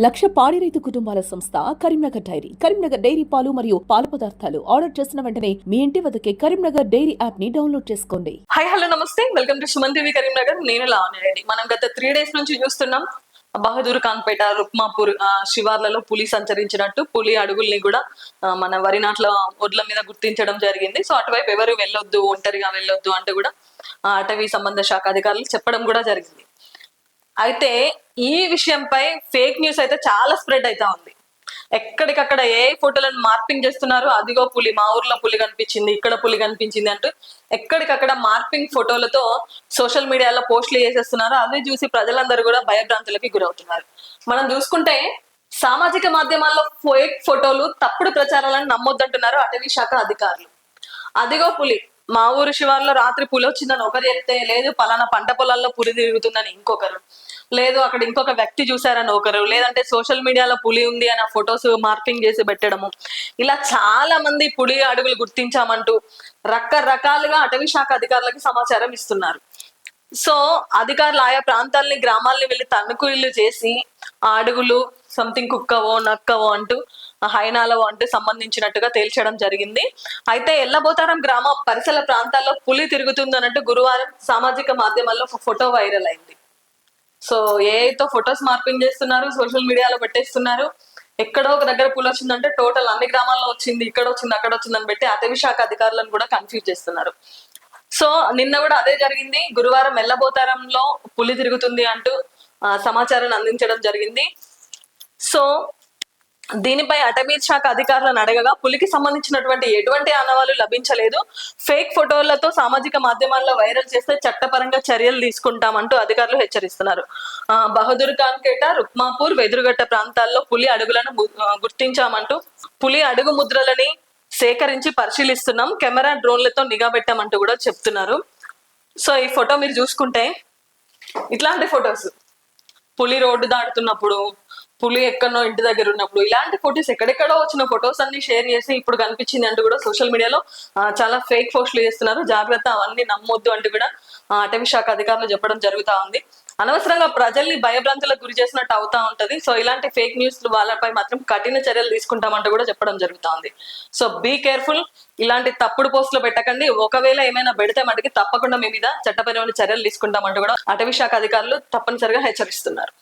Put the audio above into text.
లక్ష పాడి రైతు కుటుంబాల సంస్థ కరీంనగర్ డైరీ. కరీంనగర్ డైరీ పాలు మరియు పాల పదార్థాలు ఆర్డర్ చేసిన వెంటనే మీ ఇంటి వద్దకే కరీంనగర్ డైరీ యాప్ ని డౌన్లోడ్ చేసుకోండి. హాయ్ హలో నమస్తే, welcome to Suman TV Karimnagar. నేను లావణ్య రెడ్డి. మనం గత 3 days నుంచి చూస్తున్నాం బహదూర్ ఖాన్పేట, రుక్మాపూర్ శివార్లలో పులి సంచరించినట్టు, పులి అడుగుల్ని కూడా మన వరి నాట్ల ఒడ్ల మీద గుర్తించడం జరిగింది. సో అటువైపు ఎవరు వెళ్ళొద్దు, ఒంటరిగా వెళ్ళొద్దు అంటూ కూడా అటవీ సంబంధ శాఖ అధికారులు చెప్పడం కూడా జరిగింది. అయితే ఈ విషయంపై ఫేక్ న్యూస్ అయితే చాలా స్ప్రెడ్ అవుతా ఉంది. ఎక్కడికక్కడ ఏ ఫోటోలను మార్పింగ్ చేస్తున్నారు. అదిగో పులి, మా ఊర్లో పులి కనిపించింది, ఇక్కడ పులి కనిపించింది అంటూ ఎక్కడికక్కడ మార్పింగ్ ఫోటోలతో సోషల్ మీడియాలో పోస్టులు చేసేస్తున్నారు. అవి చూసి ప్రజలందరూ కూడా భయభ్రాంతులకి గురవుతున్నారు. మనం చూసుకుంటే సామాజిక మాధ్యమాల్లో ఫేక్ ఫోటోలు, తప్పుడు ప్రచారాలను నమ్మొద్దంటున్నారు అటవీ శాఖ అధికారులు. అదిగో పులి, మా ఊరు శివార్లో రాత్రి పులి వచ్చిందని ఒకరు చెప్తే, లేదు పలానా పంట పొలాల్లో పులి తిరుగుతుందని ఇంకొకరు, లేదు అక్కడ ఇంకొక వ్యక్తి చూశారని ఒకరు, లేదంటే సోషల్ మీడియాలో పులి ఉంది అని ఫొటోస్ మార్పింగ్ చేసి పెట్టడము, ఇలా చాలా మంది పులి అడుగులు గుర్తించామంటూ రకరకాలుగా అటవీ శాఖ అధికారులకి సమాచారం ఇస్తున్నారు. సో అధికారులు ఆయా ప్రాంతాలని, గ్రామాలని వెళ్ళి తణుకులు చేసి ఆ అడుగులు సంథింగ్ కుక్కవో నక్కవో అంటూ హైనాలవో అంటూ సంబంధించినట్టుగా తేల్చడం జరిగింది. అయితే ఎల్లబోతారం గ్రామ పరిసర ప్రాంతాల్లో పులి తిరుగుతుంది అన్నట్టు గురువారం సామాజిక మాధ్యమాల్లో ఒక ఫోటో వైరల్ అయింది. సో ఏఐతో ఫొటోస్ మార్పింగ్ చేస్తున్నారు, సోషల్ మీడియాలో పెట్టేస్తున్నారు. ఎక్కడో ఒక దగ్గర పులి వచ్చిందంటే టోటల్ అన్ని గ్రామాల్లో వచ్చింది, ఇక్కడ వచ్చింది అక్కడ వచ్చిందని పెట్టి అటవీ శాఖ అధికారులను కూడా కన్ఫ్యూజ్ చేస్తున్నారు. సో నిన్న కూడా అదే జరిగింది. గురువారం ఎల్లబోతారంలో పులి తిరుగుతుంది అంటూ సమాచారాన్ని అందించడం జరిగింది. సో దీనిపై అటవీ శాఖ అధికారులను అడగగా పులికి సంబంధించినటువంటి ఎటువంటి ఆనవాళ్లు లభించలేదు, ఫేక్ ఫోటోలతో సామాజిక మాధ్యమాల్లో వైరల్ చేస్తే చట్టపరంగా చర్యలు తీసుకుంటామంటూ అధికారులు హెచ్చరిస్తున్నారు. బహదూర్ ఖాన్పేట, రుక్మాపూర్, వెదురుగట్ట ప్రాంతాల్లో పులి అడుగులను గుర్తించామంటూ, పులి అడుగు ముద్రలని సేకరించి పరిశీలిస్తున్నాం, కెమెరా డ్రోన్లతో నిఘా పెట్టామంటూ కూడా చెప్తున్నారు. సో ఈ ఫోటో మీరు చూసుకుంటే ఇట్లాంటి ఫొటోస్ పులి రోడ్డు దాటుతున్నప్పుడు, పులి ఎక్కడో ఇంటి దగ్గర ఉన్నప్పుడు, ఇలాంటి ఫొటోస్ ఎక్కడెక్కడో వచ్చిన ఫొటోస్ అన్ని షేర్ చేసి ఇప్పుడు కనిపించింది అంటూ కూడా సోషల్ మీడియాలో చాలా ఫేక్ పోస్టులు చేస్తున్నారు. జాగ్రత్త, అవన్నీ నమ్మొద్దు అంటూ కూడా అటవీ శాఖ అధికారులు చెప్పడం జరుగుతా ఉంది. అనవసరంగా ప్రజల్ని భయభ్రాంతులకు గురి చేసినట్టు అవుతా ఉంటది. సో ఇలాంటి ఫేక్ న్యూస్ వాళ్ళపై మాత్రం కఠిన చర్యలు తీసుకుంటామంటూ కూడా చెప్పడం జరుగుతా ఉంది. సో బీ కేర్ఫుల్, ఇలాంటి తప్పుడు పోస్టులు పెట్టకండి. ఒకవేళ ఏమైనా పెడితే మటుకి తప్పకుండా మీ మీద చట్టపరమైన చర్యలు తీసుకుంటామంటూ కూడా అటవీ శాఖ అధికారులు తప్పనిసరిగా హెచ్చరిస్తున్నారు.